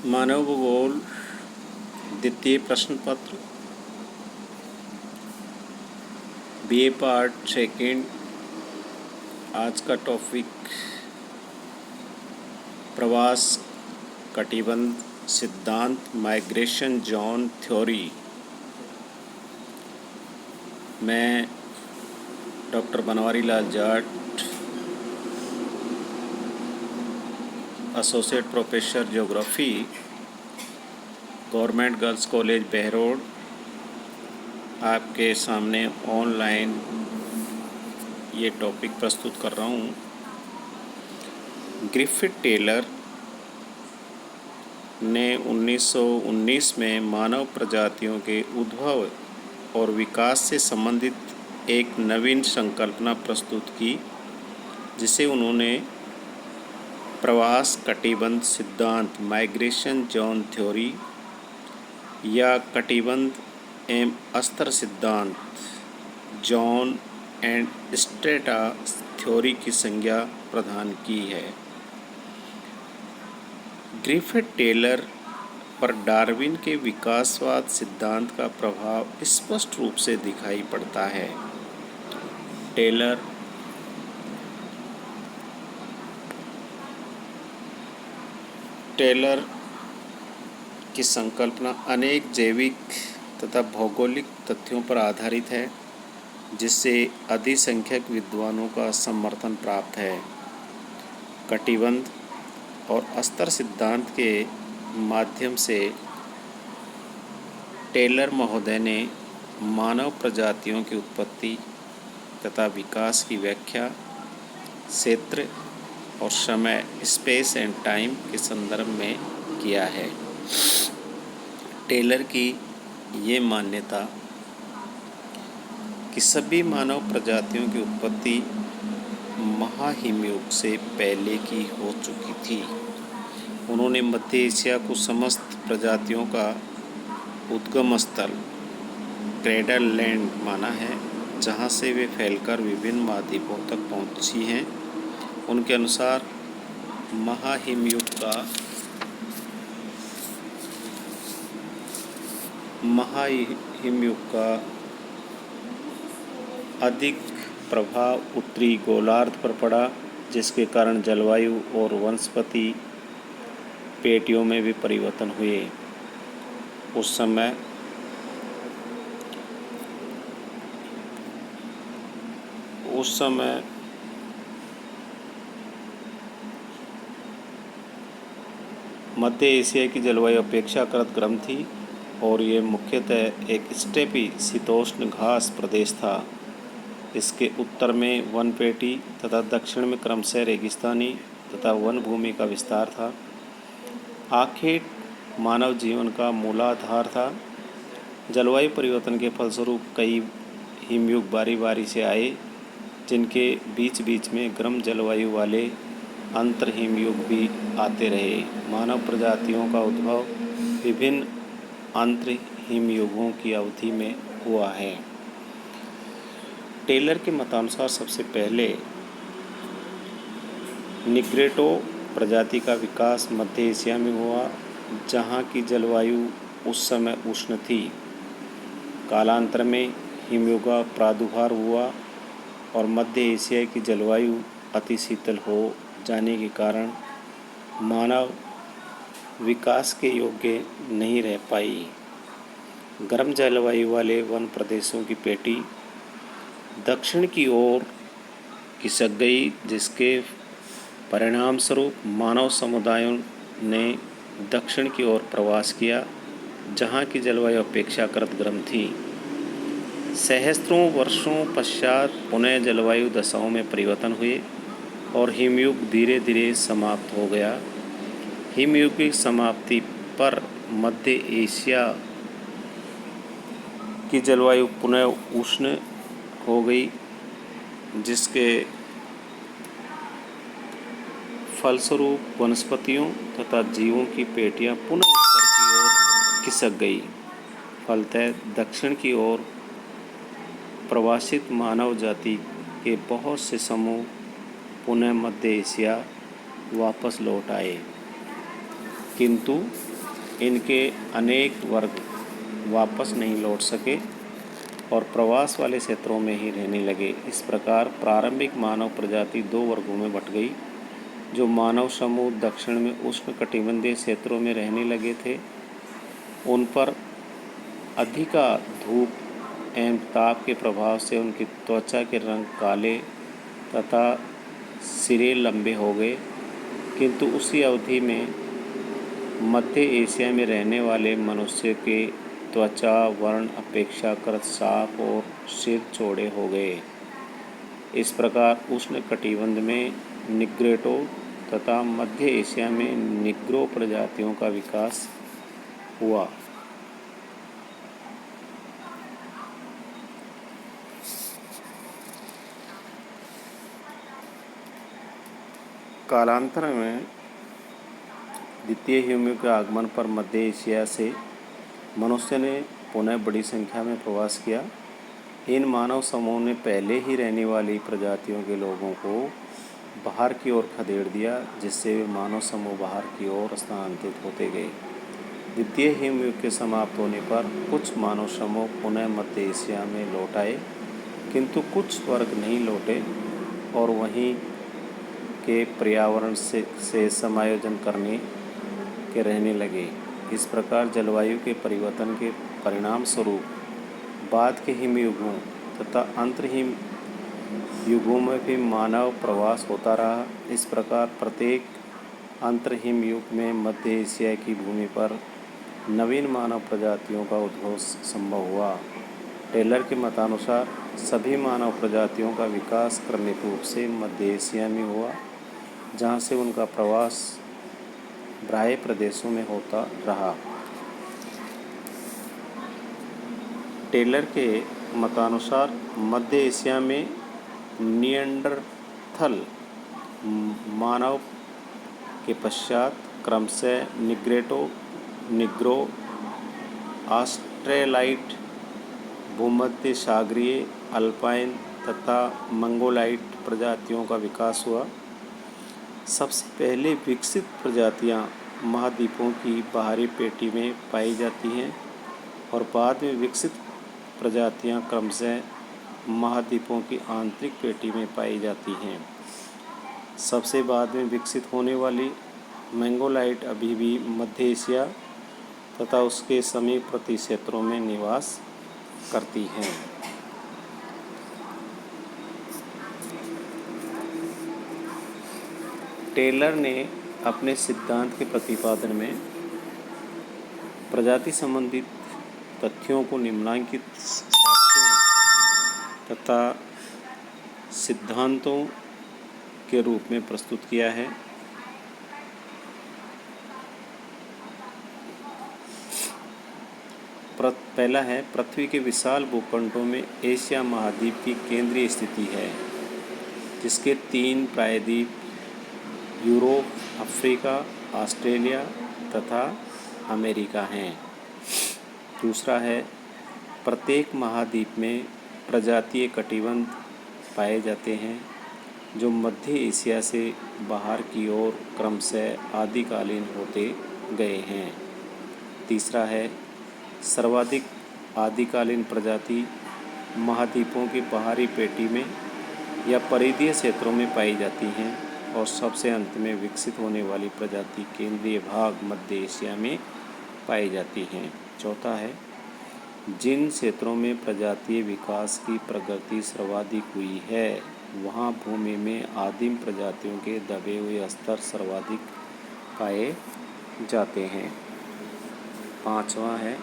मानव भूगोल द्वितीय प्रश्न पत्र बीए पार्ट सेकेंड। आज का टॉपिक प्रवास कटिबंध सिद्धांत माइग्रेशन जोन थ्योरी। मैं doctor Banwari Lal Jat, associate professor geography, government girls college Behror, आपके सामने ऑनलाइन ये टॉपिक प्रस्तुत कर रहा हूँ। ग्रिफिथ टेलर ने 1919 में मानव प्रजातियों के उद्भव और विकास से संबंधित एक नवीन संकल्पना प्रस्तुत की, जिसे उन्होंने प्रवास कटिबंध सिद्धांत माइग्रेशन जोन थ्योरी या कटिबंध एवं अस्तर सिद्धांत जोन एंड स्ट्रेटा थ्योरी की संज्ञा प्रदान की है। ग्रिफिथ टेलर पर डार्विन के विकासवाद सिद्धांत का प्रभाव स्पष्ट रूप से दिखाई पड़ता है। टेलर की संकल्पना अनेक जैविक तथा भौगोलिक तथ्यों पर आधारित है, जिससे अधिसंख्यक विद्वानों का समर्थन प्राप्त है। कटिबंध और अस्तर सिद्धांत के माध्यम से टेलर महोदय ने मानव प्रजातियों की उत्पत्ति तथा विकास की व्याख्या क्षेत्र और समय स्पेस एंड टाइम के संदर्भ में किया है। टेलर की ये मान्यता कि सभी मानव प्रजातियों की उत्पत्ति महाहिमयुग से पहले की हो चुकी थी। उन्होंने मध्य एशिया को समस्त प्रजातियों का उद्गम स्थल क्रेडल लैंड माना है, जहाँ से वे फैलकर विभिन्न महाद्वीपों तक पहुँची हैं। उनके अनुसार महाहिमयुग का अधिक प्रभाव उत्तरी गोलार्ध पर पड़ा, जिसके कारण जलवायु और वनस्पति पेटियों में भी परिवर्तन हुए। उस समय मध्य एशिया की जलवायु अपेक्षाकृत गर्म थी और ये मुख्यतः एक स्टेपी शीतोष्ण घास प्रदेश था। इसके उत्तर में वनपेटी तथा दक्षिण में क्रमशः रेगिस्तानी तथा वन भूमि का विस्तार था। आखिर मानव जीवन का मूलाधार था। जलवायु परिवर्तन के फलस्वरूप कई हिमयुग बारी बारी से आए, जिनके बीच बीच में गर्म जलवायु वाले अंतर हिमयुग भी आते रहे। मानव प्रजातियों का उद्भव विभिन्न अंतर हिमयुगों की अवधि में हुआ है। टेलर के मतानुसार सबसे पहले निग्रेटो प्रजाति का विकास मध्य एशिया में हुआ, जहाँ की जलवायु उस समय उष्ण थी। कालांतर में हिमयुग का प्रादुर्भाव हुआ और मध्य एशिया की जलवायु अति शीतल हो जाने के कारण मानव विकास के योग्य नहीं रह पाई। गर्म जलवायु वाले वन प्रदेशों की पेटी दक्षिण की ओर खिसक गई, जिसके परिणाम स्वरूप मानव समुदायों ने दक्षिण की ओर प्रवास किया, जहाँ की जलवायु अपेक्षाकृत गर्म थी। सहस्त्रों वर्षों पश्चात पुनः जलवायु दशाओं में परिवर्तन हुए और हिमयुग धीरे धीरे समाप्त हो गया। हिमयुग की समाप्ति पर मध्य एशिया की जलवायु पुनः उष्ण हो गई, जिसके फलस्वरूप वनस्पतियों तथा जीवों की पेटियां पुनः उत्तर की ओर खिसक गई। फलतः दक्षिण की ओर प्रवासित मानव जाति के बहुत से समूह पुनः मध्य एशिया वापस लौट आए, किंतु इनके अनेक वर्ग वापस नहीं लौट सके और प्रवास वाले क्षेत्रों में ही रहने लगे। इस प्रकार प्रारंभिक मानव प्रजाति दो वर्गों में बट गई। जो मानव समूह दक्षिण में उष्णकटिबंधीय क्षेत्रों में रहने लगे थे, उन पर अधिका धूप एवं ताप के प्रभाव से उनकी त्वचा के रंग काले तथा सिरे लंबे हो गए, किंतु उसी अवधि में मध्य एशिया में रहने वाले मनुष्य के त्वचा वर्ण अपेक्षाकृत साफ और सिर चौड़े हो गए। इस प्रकार उष्णकटिबंध में निग्रोटो तथा मध्य एशिया में निग्रो प्रजातियों का विकास हुआ। कालांतर में द्वितीय हिमयुग के आगमन पर मध्य एशिया से मनुष्य ने पुनः बड़ी संख्या में प्रवास किया। इन मानव समूह ने पहले ही रहने वाली प्रजातियों के लोगों को बाहर की ओर खदेड़ दिया, जिससे वे मानव समूह बाहर की ओर स्थानांतरित होते गए। द्वितीय हिमयुग के समाप्त होने पर कुछ मानव समूह पुनः मध्य एशिया में लौट आए, किंतु कुछ वर्ग नहीं लौटे और वहीं के पर्यावरण से समायोजन करने के रहने लगे। इस प्रकार जलवायु के परिवर्तन के परिणाम स्वरूप बाद के हिमयुगों तथा अंतर्हिम युगों में भी मानव प्रवास होता रहा। इस प्रकार प्रत्येक अंतर्हिम युग में मध्य एशिया की भूमि पर नवीन मानव प्रजातियों का उद्भव संभव हुआ। टेलर के मतानुसार सभी मानव प्रजातियों का विकास क्रमिक रूप से मध्य एशिया में हुआ, जहाँ से उनका प्रवास बाह्य प्रदेशों में होता रहा। टेलर के मतानुसार मध्य एशिया में निएंडरथल मानव के पश्चात क्रमशः निग्रो, ऑस्ट्रेलाइट, भूमध्य सागरीय, अल्पाइन तथा मंगोलाइट प्रजातियों का विकास हुआ। सबसे पहले विकसित प्रजातियां महाद्वीपों की बाहरी पेटी में पाई जाती हैं और बाद में विकसित प्रजातियां क्रमशः महाद्वीपों की आंतरिक पेटी में पाई जाती हैं। सबसे बाद में विकसित होने वाली मंगोलाइट अभी भी मध्य एशिया तथा उसके समीपवर्ती क्षेत्रों में निवास करती हैं। टेलर ने अपने सिद्धांत के प्रतिपादन में प्रजाति संबंधित तथ्यों को निम्नलिखित साक्ष्यों तथा सिद्धांतों के रूप में प्रस्तुत किया है। पहला है, पृथ्वी के विशाल भूखंडों में एशिया महाद्वीप की केंद्रीय स्थिति है, जिसके 3 प्रायद्वीप यूरोप, अफ्रीका, ऑस्ट्रेलिया तथा अमेरिका हैं। दूसरा है, प्रत्येक महाद्वीप में प्रजातीय कटिबंध पाए जाते हैं, जो मध्य एशिया से बाहर की ओर क्रमशः आदिकालीन होते गए हैं। तीसरा है, सर्वाधिक आदिकालीन प्रजाति महाद्वीपों की बाहरी पेटी में या परिधीय क्षेत्रों में पाई जाती हैं और सबसे अंत में विकसित होने वाली प्रजाति केंद्रीय भाग मध्य एशिया में पाई जाती हैं। चौथा है, जिन क्षेत्रों में प्रजातीय विकास की प्रगति सर्वाधिक हुई है, वहाँ भूमि में आदिम प्रजातियों के दबे हुए स्तर सर्वाधिक पाए जाते हैं। पांचवा है,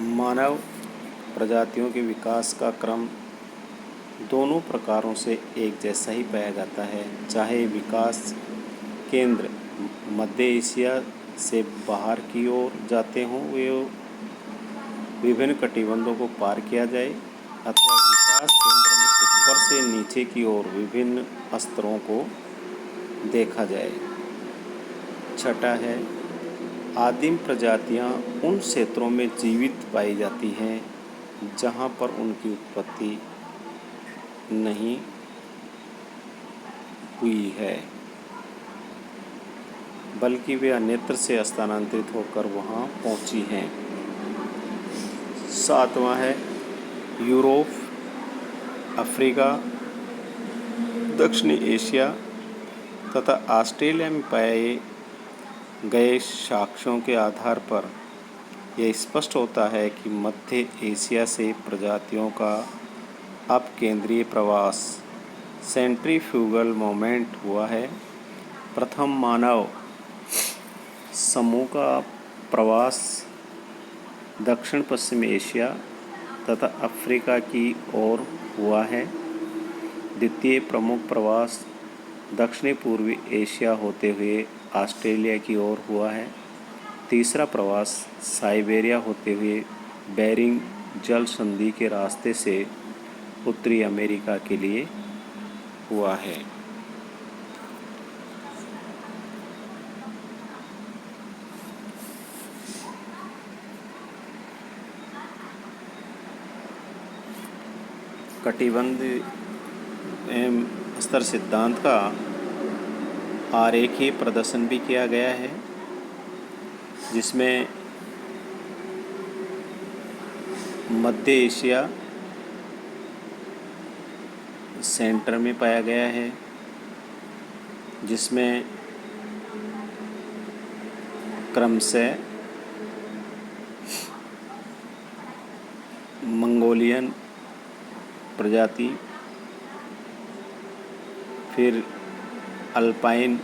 मानव प्रजातियों के विकास का क्रम दोनों प्रकारों से एक जैसा ही पाया जाता है, चाहे विकास केंद्र मध्य एशिया से बाहर की ओर जाते हों वे विभिन्न कटिबंधों को पार किया जाए, अथवा विकास केंद्र में ऊपर से नीचे की ओर विभिन्न स्तरों को देखा जाए। छठा है, आदिम प्रजातियां उन क्षेत्रों में जीवित पाई जाती हैं जहां पर उनकी उत्पत्ति नहीं हुई है। बल्कि वे अन्यत्र से स्थानांतरित होकर वहाँ पहुँची हैं। 7वां है यूरोप, अफ्रीका, दक्षिणी एशिया तथा ऑस्ट्रेलिया में पाए गए साक्ष्यों के आधार पर यह स्पष्ट होता है कि मध्य एशिया से प्रजातियों का अपकेंद्रीय प्रवास सेंट्रीफ्यूगल मूवमेंट हुआ है। प्रथम मानव समूह का प्रवास दक्षिण पश्चिम एशिया तथा अफ्रीका की ओर हुआ है। द्वितीय प्रमुख प्रवास दक्षिणी पूर्वी एशिया होते हुए ऑस्ट्रेलिया की ओर हुआ है। तीसरा प्रवास साइबेरिया होते हुए बेरिंग जल संधि के रास्ते से उत्तरी अमेरिका के लिए हुआ है। कटिबंध एवं स्तर सिद्धांत का आरेखीय प्रदर्शन भी किया गया है, जिसमें मध्य एशिया सेंटर में पाया गया है, जिसमें क्रमशः मंगोलियन प्रजाति, फिर अल्पाइन,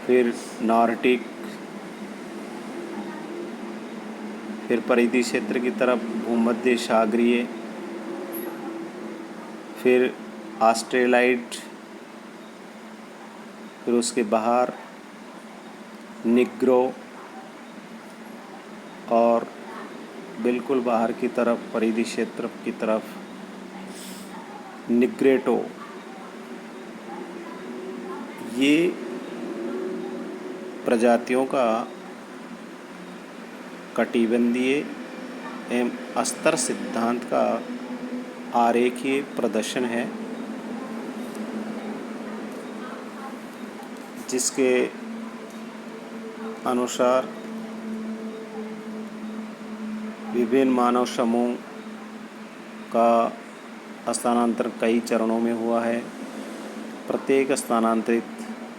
फिर नॉर्डिक, फिर परिधि क्षेत्र की तरफ भूमध्य सागरीय, फिर ऑस्ट्रेलाइड, फिर उसके बाहर निग्रो और बिल्कुल बाहर की तरफ परिधि क्षेत्र की तरफ निग्रेटो। ये प्रजातियों का कटिबंधीय एवं स्तर सिद्धांत का आरेखीय प्रदर्शन है, जिसके अनुसार विभिन्न मानव समूह का स्थानांतरण कई चरणों में हुआ है। प्रत्येक स्थानांतरित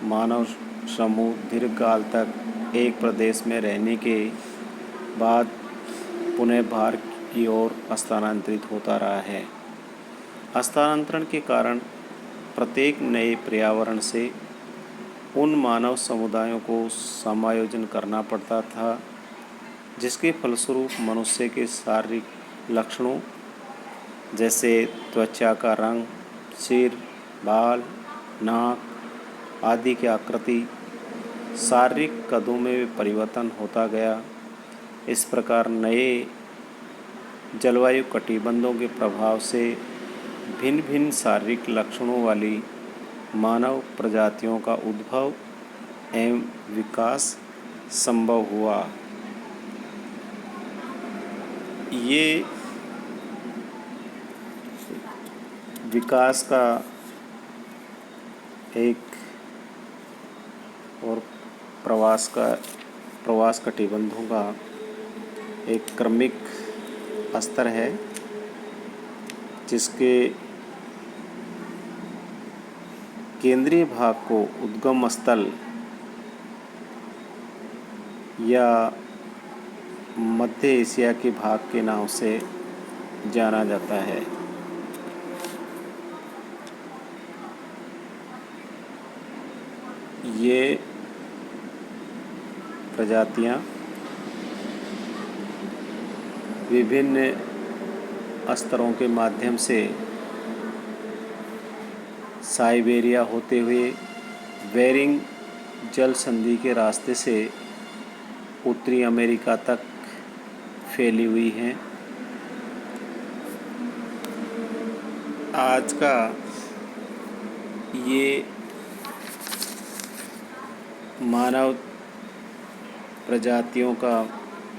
मानव समूह दीर्घकाल तक एक प्रदेश में रहने के बाद पुनः बाहर की ओर स्थानांतरित होता रहा है। स्थानांतरण के कारण प्रत्येक नए पर्यावरण से उन मानव समुदायों को समायोजन करना पड़ता था, जिसके फलस्वरूप मनुष्य के शारीरिक लक्षणों जैसे त्वचा का रंग, सिर, बाल, नाक आदि की आकृति, शारीरिक कदों में परिवर्तन होता गया। इस प्रकार नए जलवायु कटिबंधों के प्रभाव से भिन्न भिन्न शारीरिक लक्षणों वाली मानव प्रजातियों का उद्भव एवं विकास संभव हुआ। ये विकास का एक और प्रवास कटिबंधों का एक क्रमिक स्तर है, जिसके केंद्रीय भाग को उद्गम स्थल या मध्य एशिया के भाग के नाम से जाना जाता है। ये प्रजातियां विभिन्न स्तरों के माध्यम से साइबेरिया होते हुए बेरिंग जल संधि के रास्ते से उत्तरी अमेरिका तक फैली हुई हैं। आज का ये मानव प्रजातियों का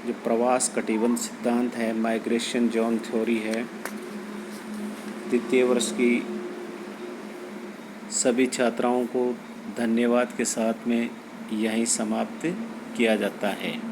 जो प्रवास कटिबंध सिद्धांत है, माइग्रेशन जोन थ्योरी है, द्वितीय वर्ष की सभी छात्राओं को धन्यवाद के साथ में यहीं समाप्त किया जाता है।